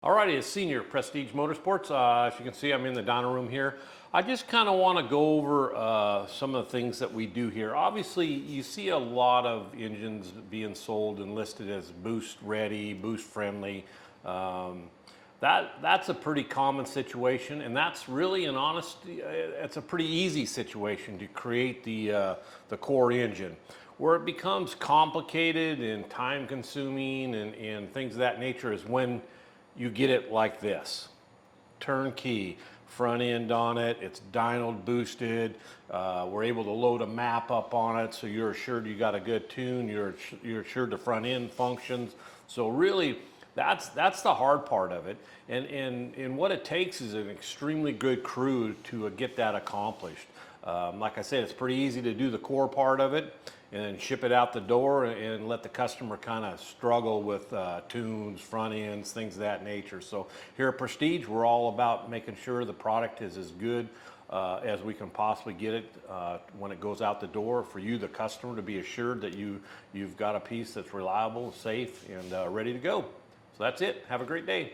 Alrighty, it's Senior Prestige Motorsports. As you can see, I'm in the dyno room here. I just kind of want to go over some of the things that we do here. Obviously, you see a lot of engines being sold and listed as boost ready, boost friendly. That's a pretty common situation, and that's really, in honesty, it's a pretty easy situation to create the core engine. Where it becomes complicated and time consuming and things of that nature is when you get it like this. Turnkey, front end on it, it's dyno boosted. We're able to load a map up on it so you're assured you got a good tune, you're assured the front end functions. So really, that's the hard part of it. And what it takes is an extremely good crew to get that accomplished. Like I said, it's pretty easy to do the core part of it and ship it out the door and let the customer kind of struggle with tunes, front ends, things of that nature. So here at Prestige, we're all about making sure the product is as good as we can possibly get it when it goes out the door, for you, the customer, to be assured that you've got a piece that's reliable, safe, and ready to go. So that's it. Have a great day.